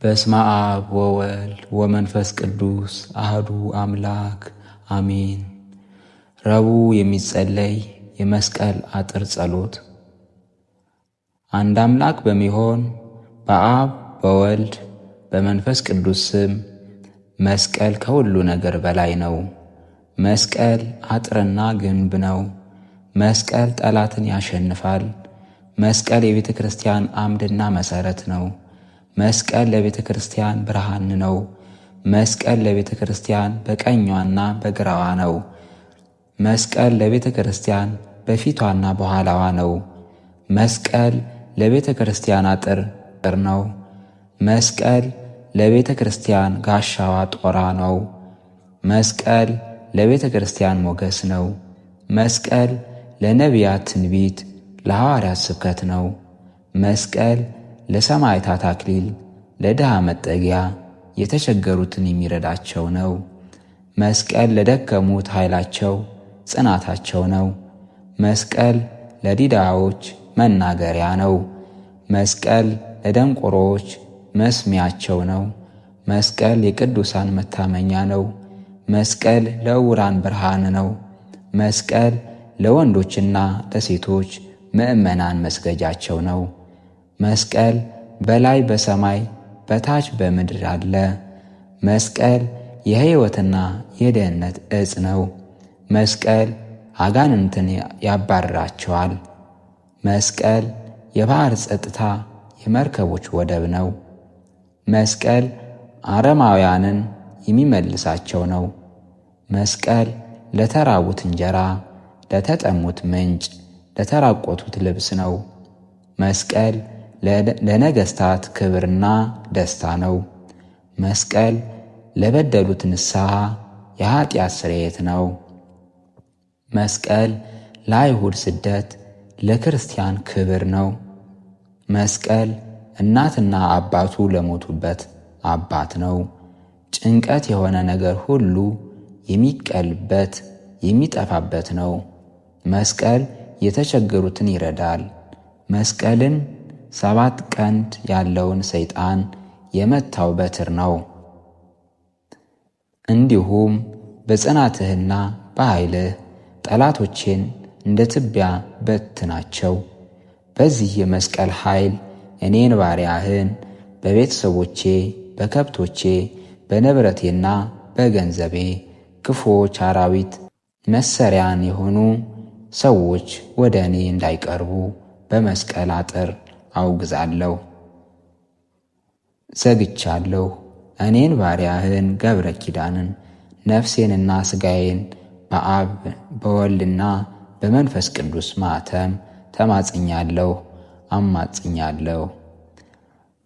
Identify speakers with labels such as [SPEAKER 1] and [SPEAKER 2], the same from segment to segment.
[SPEAKER 1] በስመ አብ ወወልድ ወመንፈስ ቅዱስ አህዱ አምላክ አሜን። ረቡዕ የሚጸለይ የመስቀል አጥር ጸሎት። አንድ አምላክ በሚሆን በአብ በወልድ በመንፈስ ቅዱስ ስም መስቀል ከሁሉ ነገር በላይ ነው። መስቀል አጥርና ግንብ ነው። መስቀል ጠላትን ያሸንፋል። መስቀል የቤተ ክርስቲያን አምድና መሠረት ነው። መስቀል ለቤተ ክርስቲያን ብርሃን ነው። መስቀል ለቤተ ክርስቲያን በቀኟና በግራዋ ነው። መስቀል ለቤተ ክርስቲያን በፊቷና በኋላዋ ነው። መስቀል ለቤተ ክርስቲያን አጥር ነው። መስቀል ለቤተ ክርስቲያን ጋሻዋ ጦሯ ነው። መስቀል ለቤተ ክርስቲያን ሞገስ ነው። መስቀል ለነቢያት ትንቢት፣ ለሐዋርያት ስብከት ነው። መስቀል ለሰማዕታት አክሊል፣ ለድሃ መጠጊያ፣ የተቸገሩትን የሚረዳቸው ነው። መስቀል ለደከሙት ኃይላቸው ጽናታቸው ነው። መስቀል ለዲዳዎች መናገሪያ ነው። መስቀል ለደንቆሮዎች መስሚያቸው ነው። መስቀል የቅዱሳን መታመኛ ነው። መስቀል ለዕውራን ብርሃን ነው። መስቀል ለወንዶችና ለሴቶች ምእመናን መስገጃቸው ነው። መስቀል በላይ በሰማይ በታች በምድር አለ። መስቀል የሕይወትና የድኅነት ዕፅ ነው። መስቀል አጋንንትን ያባርራቸዋል። መስቀል የባሕር ጸጥታ የመርከቦች ወደብ ነው። መስቀል አረማውያንን የሚመልሳቸው ነው። መስቀል ለተራቡት እንጀራ፣ ለተጠሙት ምንጭ፣ ለተራቆቱት ልብስ ነው። መስቀል ለነገሥታት ክብርና ደስታ ነው። መስቀል ለበደሉት ንስሐ የኀጢአት ስርየት ነው። መስቀል ለአይሁድ ስደት ለክርስቲያን ክብር ነው። መስቀል እናትና አባቱ ለሞቱበት አባት ነው። ጭንቀት የሆነ ነገር ሁሉ የሚቀልበት የሚጠፋበት ነው። መስቀል የተቸገሩትን ይረዳል። መስቀልን 7 ቀንድ ያለውን ሰይጣን የመታው በትር ነው። እንዲሁም በጽናትህና በኃይልህ ጠላቶቼን እንደ ትቢያ በትናቸው። በዚህ የመስቀል ኃይል እኔን ባሪያህን በቤተሰቦቼ፣ በከብቶቼ፣ በንብረቴና በገንዘቤ ክፉዎች አራዊት መሰሪያን የሆኑ ሰዎች ወደ እኔ እንዳይቀርቡ በመስቀል አጥር አውግዛለሁ፣ ዘግቻለሁ። እኔን ባሪያህን ገብረ ኪዳንን ነፍሴንና ሥጋዬን በአብ በወልድና በመንፈስ ቅዱስ ማኅተም ተማጽኛለሁ፣ አማጽኛለሁ።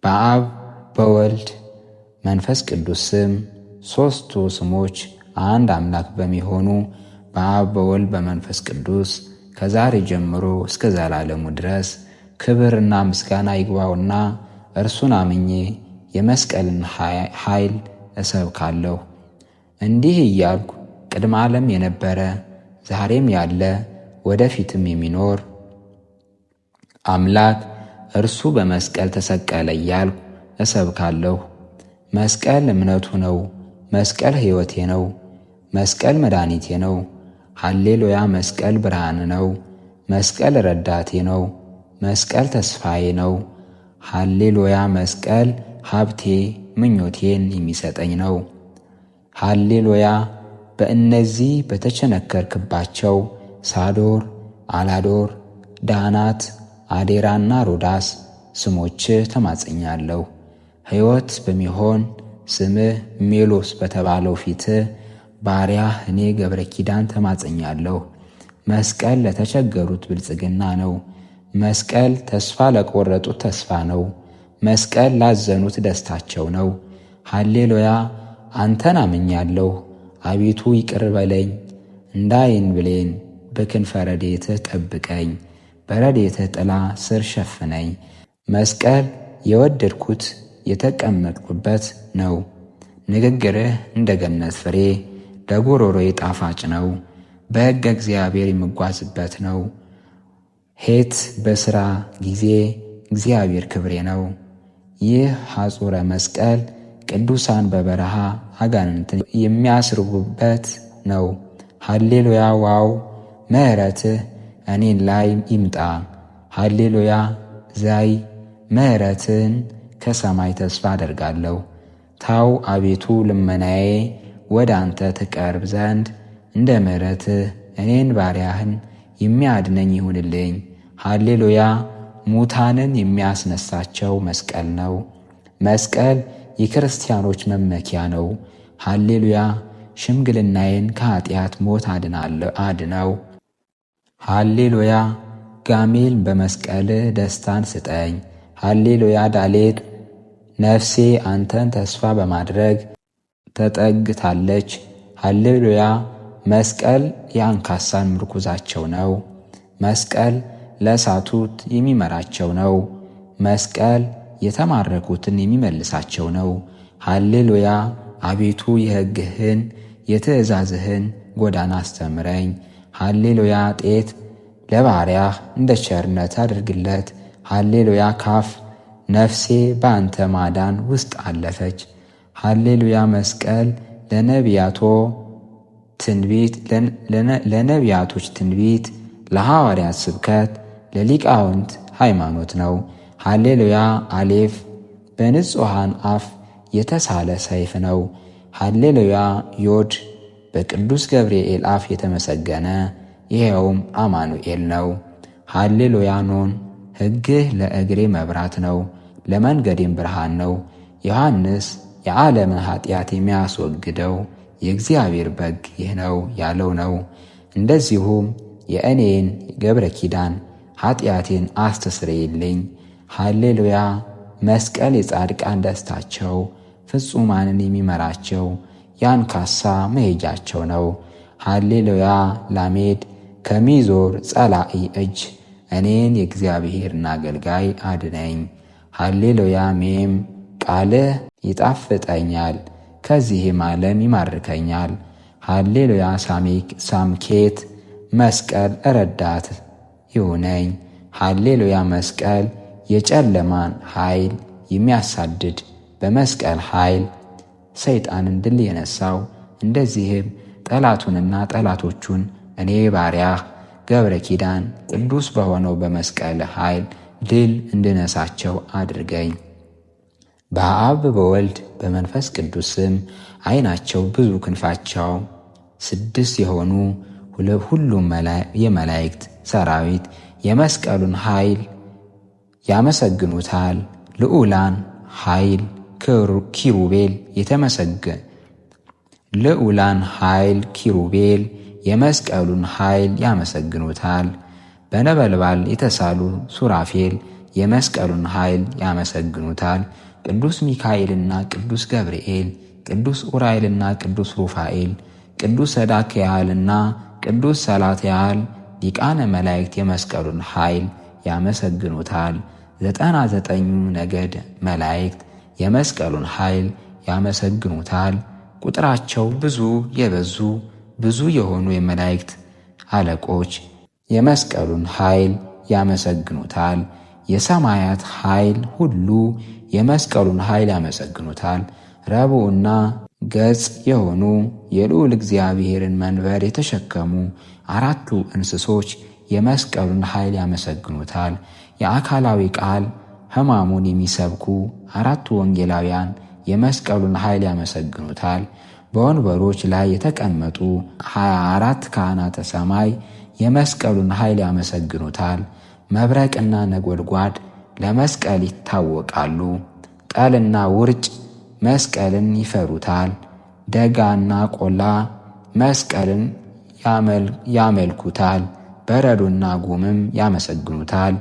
[SPEAKER 1] በአብ በወልድ መንፈስ ቅዱስ ስም ሦስቱ ስሞች አንድ አምላክ በሚሆኑ በአብ በወልድ በመንፈስ ቅዱስ ከዛሬ ጀምሮ እስከ ዘላለሙ ድረስ ክብርና ምስጋና ይግባውና እርሱን አምኜ የመስቀልን ኃይል እሰብካለሁ። እንዲህ እያልኩ ቅድመ ዓለም የነበረ ዛሬም ያለ ወደፊትም የሚኖር አምላክ እርሱ በመስቀል ተሰቀለ እያልኩ እሰብካለሁ። መስቀል እምነቱ ነው። መስቀል ሕይወቴ ነው። መስቀል መድኃኒቴ ነው። ሃሌሉያ! መስቀል ብርሃን ነው። መስቀል ረዳቴ ነው። መስቀል ተስፋዬ ነው። ሃሌሉያ! መስቀል ሀብቴ ምኞቴን የሚሰጠኝ ነው። ሃሌሉያ! በእነዚህ በተቸነከርክባቸው ሳዶር፣ አላዶር፣ ዳናት፣ አዴራና ሮዳስ ስሞችህ ተማጽኛለሁ። ሕይወት በሚሆን ስምህ ሜሎስ በተባለው ፊትህ ባሪያህ እኔ ገብረ ኪዳን ተማጽኛለሁ። መስቀል ለተቸገሩት ብልጽግና ነው። መስቀል ተስፋ ለቆረጡት ተስፋ ነው። መስቀል ላዘኑት ደስታቸው ነው። ሃሌሉያ! አንተን አምኛለሁ። አቤቱ ይቅር በለኝ፣ እንዳይን ብሌን በክንፈ ረድኤትህ ጠብቀኝ፣ በረድኤትህ ጥላ ስር ሸፍነኝ። መስቀል የወደድኩት የተቀመጥኩበት ነው። ንግግርህ እንደ ገነት ፍሬ ለጉሮሮዬ ጣፋጭ ነው። በሕገ እግዚአብሔር የምጓዝበት ነው። ሄት በሥራ ጊዜ እግዚአብሔር ክብሬ ነው። ይህ ሐጹረ መስቀል ቅዱሳን በበረሃ አጋንንትን የሚያስርቡበት ነው። ሃሌሉያ ዋው ምሕረትህ እኔን ላይ ይምጣ። ሃሌሉያ ዛይ ምሕረትን ከሰማይ ተስፋ አደርጋለሁ። ታው አቤቱ ልመናዬ ወደ አንተ ትቀርብ ዘንድ እንደ ምሕረትህ እኔን ባሪያህን የሚያድነኝ ይሁንልኝ። ሃሌሉያ ሙታንን የሚያስነሳቸው መስቀል ነው። መስቀል የክርስቲያኖች መመኪያ ነው። ሃሌሉያ ሽምግልናዬን ከኃጢአት ሞት አድነው። ሃሌሉያ ጋሜል በመስቀልህ ደስታን ስጠኝ። ሃሌሉያ ዳሌጥ ነፍሴ አንተን ተስፋ በማድረግ ተጠግታለች። ሃሌሉያ መስቀል የአንካሳን ምርኩዛቸው ነው። መስቀል ለሳቱት የሚመራቸው ነው። መስቀል የተማረኩትን የሚመልሳቸው ነው። ሃሌሉያ አቤቱ የሕግህን የትእዛዝህን ጎዳና አስተምረኝ። ሃሌሉያ ጤት ለባሪያህ እንደ ቸርነት አድርግለት። ሃሌሉያ ካፍ ነፍሴ በአንተ ማዳን ውስጥ አለፈች። ሃሌሉያ መስቀል ለነቢያቶች ትንቢት፣ ለሐዋርያት ስብከት፣ ለሊቃውንት ሃይማኖት ነው። ሃሌሉያ አሌፍ በንጹሐን አፍ የተሳለ ሰይፍ ነው። ሃሌሉያ ዮድ በቅዱስ ገብርኤል አፍ የተመሰገነ ይኸውም አማኑኤል ነው። ሃሌሉያ ኖን ሕግህ ለእግሬ መብራት ነው፣ ለመንገዴም ብርሃን ነው። ዮሐንስ የዓለምን ኃጢአት የሚያስወግደው የእግዚአብሔር በግ ይህ ነው ያለው ነው። እንደዚሁም የእኔን ገብረ ኪዳን ኃጢአቴን አስተስርይልኝ። ሃሌሉያ መስቀል የጻድቃን ደስታቸው፣ ፍጹማንን የሚመራቸው የአንካሳ መሄጃቸው ነው። ሃሌሉያ ላሜድ ከሚዞር ጸላኢ እጅ እኔን የእግዚአብሔርን አገልጋይ አድነኝ። ሃሌሉያ ሜም ቃልህ ይጣፍጠኛል፣ ከዚህም ዓለም ይማርከኛል። ሃሌሉያ ሳምኬት መስቀል ረዳት ይሁነኝ። ሃሌሉያ መስቀል የጨለማን ኃይል የሚያሳድድ በመስቀል ኃይል ሰይጣንን ድል የነሳው፣ እንደዚህም ጠላቱንና ጠላቶቹን እኔ ባሪያህ ገብረ ኪዳን ቅዱስ በሆነው በመስቀል ኃይል ድል እንድነሳቸው አድርገኝ። በአብ በወልድ በመንፈስ ቅዱስ ስም ዓይናቸው ብዙ ክንፋቸው 6 የሆኑ ሁሉም የመላእክት ሰራዊት የመስቀሉን ኃይል ያመሰግኑታል። ልዑላን ኃይል ኪሩቤል የመስቀሉን ኃይል ያመሰግኑታል። በነበልባል የተሳሉ ሱራፌል የመስቀሉን ኃይል ያመሰግኑታል። ቅዱስ ሚካኤልና ቅዱስ ገብርኤል፣ ቅዱስ ኡራኤልና ቅዱስ ሩፋኤል፣ ቅዱስ ሰዳክያልና ቅዱስ ሰላትያል ሊቃነ መላእክት የመስቀሉን ኃይል ያመሰግኑታል። 99ኙ ነገድ መላእክት የመስቀሉን ኃይል ያመሰግኑታል። ቁጥራቸው ብዙ የሆኑ የመላእክት አለቆች የመስቀሉን ኃይል ያመሰግኑታል። የሰማያት ኃይል ሁሉ የመስቀሉን ኃይል ያመሰግኑታል። ረቡዕና ገጽ የሆኑ የልዑል እግዚአብሔርን መንበር የተሸከሙ 4ቱ እንስሶች የመስቀሉን ኃይል ያመሰግኑታል። የአካላዊ ቃል ሕማሙን የሚሰብኩ 4ቱ ወንጌላውያን የመስቀሉን ኃይል ያመሰግኑታል። በወንበሮች ላይ የተቀመጡ 24 ካህናተ ሰማይ የመስቀሉን ኃይል ያመሰግኑታል። መብረቅና ነጎድጓድ ለመስቀል ይታወቃሉ። ጠልና ውርጭ መስቀልን ይፈሩታል። ደጋና ቆላ መስቀልን ያመልኩታል። በረዶና ጉምም ያመሰግኑታል።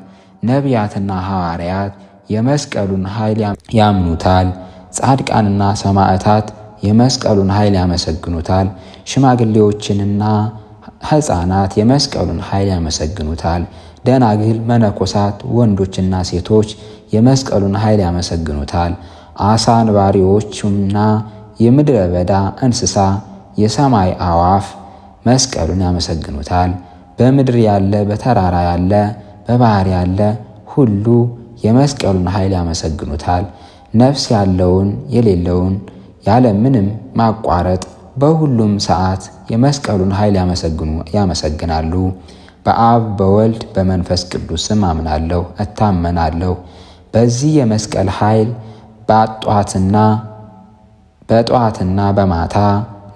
[SPEAKER 1] ነቢያትና ሐዋርያት የመስቀሉን ኃይል ያምኑታል። ጻድቃንና ሰማዕታት የመስቀሉን ኃይል ያመሰግኑታል። ሽማግሌዎችንና ሕፃናት የመስቀሉን ኃይል ያመሰግኑታል። ደናግል፣ መነኮሳት፣ ወንዶችና ሴቶች የመስቀሉን ኃይል ያመሰግኑታል። አሳ አንባሪዎችና የምድረ በዳ እንስሳ፣ የሰማይ አዋፍ መስቀሉን ያመሰግኑታል። በምድር ያለ፣ በተራራ ያለ፣ በባህር ያለ ሁሉ የመስቀሉን ኃይል ያመሰግኑታል። ነፍስ ያለውን የሌለውን ያለ ምንም ማቋረጥ በሁሉም ሰዓት የመስቀሉን ኃይል ያመሰግናሉ። በአብ በወልድ በመንፈስ ቅዱስም አምናለሁ እታመናለሁ። በዚህ የመስቀል ኃይል በጠዋትና በማታ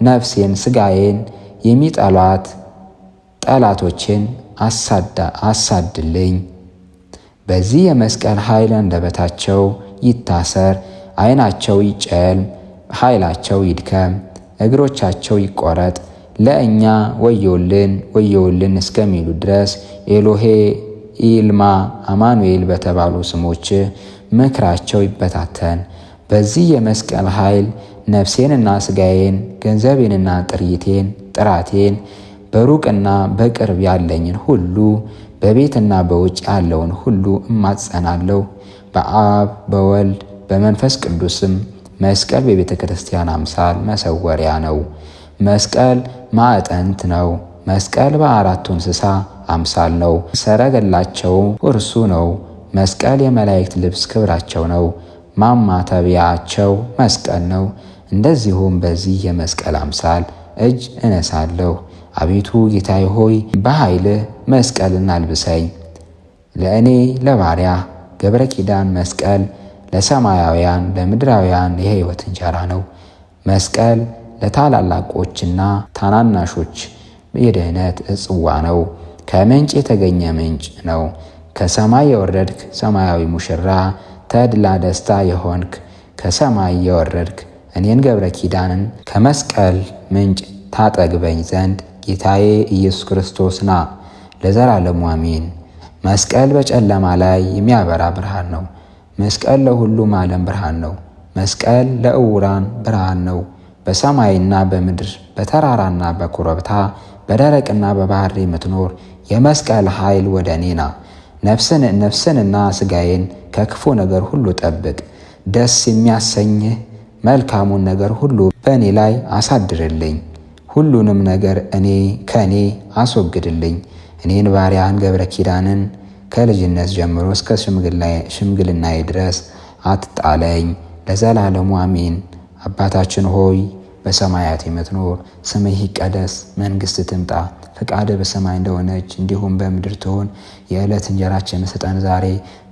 [SPEAKER 1] ነፍሴን ሥጋዬን የሚጠሏት ጠላቶቼን አሳድልኝ። በዚህ የመስቀል ኃይል አንደበታቸው ይታሰር፣ ዓይናቸው ይጨልም፣ ኃይላቸው ይድከም፣ እግሮቻቸው ይቆረጥ፣ ለእኛ ወዮልን ወዮልን እስከሚሉ ድረስ ኤሎሄ ኢልማ አማኑኤል በተባሉ ስሞች ምክራቸው ይበታተን። በዚህ የመስቀል ኃይል ነፍሴንና ሥጋዬን ገንዘቤንና ጥራቴን በሩቅና በቅርብ ያለኝን ሁሉ በቤትና በውጭ ያለውን ሁሉ እማጸናለሁ። በአብ በወልድ በመንፈስ ቅዱስም መስቀል በቤተ ክርስቲያን አምሳል መሰወሪያ ነው። መስቀል ማዕጠንት ነው። መስቀል በአራቱ እንስሳ አምሳል ነው። ሰረገላቸው እርሱ ነው። መስቀል የመላእክት ልብስ ክብራቸው ነው። ማማተቢያቸው መስቀል ነው። እንደዚሁም በዚህ የመስቀል አምሳል እጅ እነሳለሁ። አቤቱ ጌታዬ ሆይ በኃይልህ መስቀልን አልብሰኝ። ለእኔ ለባሪያ ገብረ ኪዳን መስቀል ለሰማያውያን ለምድራውያን የሕይወት እንጀራ ነው። መስቀል ለታላላቆችና ታናናሾች የድኅነት ጽዋ ነው። ከምንጭ የተገኘ ምንጭ ነው። ከሰማይ የወረድክ ሰማያዊ ሙሽራ ተድላ ደስታ የሆንክ ከሰማይ የወረድክ እኔን ገብረ ኪዳንን ከመስቀል ምንጭ ታጠግበኝ ዘንድ ጌታዬ ኢየሱስ ክርስቶስ ና ለዘላለሙ አሜን። መስቀል በጨለማ ላይ የሚያበራ ብርሃን ነው። መስቀል ለሁሉም ዓለም ብርሃን ነው። መስቀል ለዕውራን ብርሃን ነው። በሰማይና በምድር በተራራና በኮረብታ በደረቅና በባህር የምትኖር የመስቀል ኃይል ወደ እኔ ና። ነፍስንና ሥጋዬን ከክፉ ነገር ሁሉ ጠብቅ። ደስ የሚያሰኝህ መልካሙን ነገር ሁሉ በእኔ ላይ አሳድርልኝ። ሁሉንም ነገር ከእኔ አስወግድልኝ። እኔን ባሪያን ገብረ ኪዳንን ከልጅነት ጀምሮ እስከ ሽምግልናዬ ድረስ አትጣለኝ፣ ለዘላለሙ አሜን። አባታችን ሆይ በሰማያት የምትኖር ስምህ ይቀደስ፣ መንግሥት ትምጣ፣ ፈቃድህ በሰማይ እንደሆነች እንዲሁም በምድር ትሁን። የዕለት እንጀራችንን ስጠን ዛሬ፣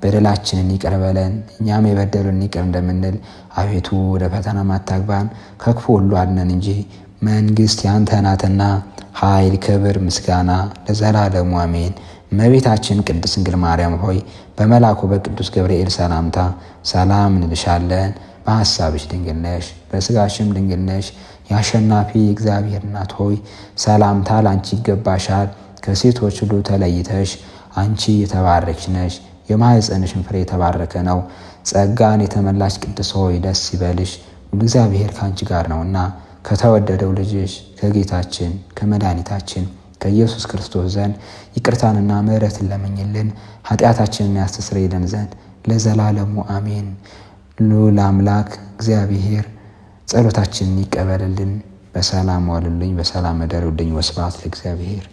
[SPEAKER 1] በደላችንን ይቅር በለን እኛም የበደሉን ይቅር እንደምንል። አቤቱ ወደ ፈተና አታግባን ከክፉ ሁሉ አድነን እንጂ መንግሥት ያንተ ናትና ኃይል፣ ክብር፣ ምስጋና ለዘላለሙ አሜን። እመቤታችን ቅድስት ድንግል ማርያም ሆይ በመልአኩ በቅዱስ ገብርኤል ሰላምታ ሰላም እንልሻለን። በሐሳብሽ ድንግል ነሽ፣ በሥጋሽም ድንግል ነሽ። የአሸናፊ እግዚአብሔር እናት ሆይ ሰላምታ ላንቺ ይገባሻል። ከሴቶች ሁሉ ተለይተሽ አንቺ የተባረክሽ ነሽ፣ የማኅፀንሽን ፍሬ የተባረከ ነው። ጸጋን የተመላሽ ቅድስት ሆይ ደስ ይበልሽ፣ እግዚአብሔር ከአንቺ ጋር ነውና ከተወደደው ልጅሽ ከጌታችን ከመድኃኒታችን ከኢየሱስ ክርስቶስ ዘንድ ይቅርታንና ምሕረትን ለምኝልን ኃጢአታችንን ያስተሰርይልን ዘንድ ለዘላለሙ አሜን። ልዑል አምላክ እግዚአብሔር ጸሎታችንን ይቀበልልን። በሰላም ዋሉልኝ፣ በሰላም እደሩልኝ። ወስብሐት ለእግዚአብሔር።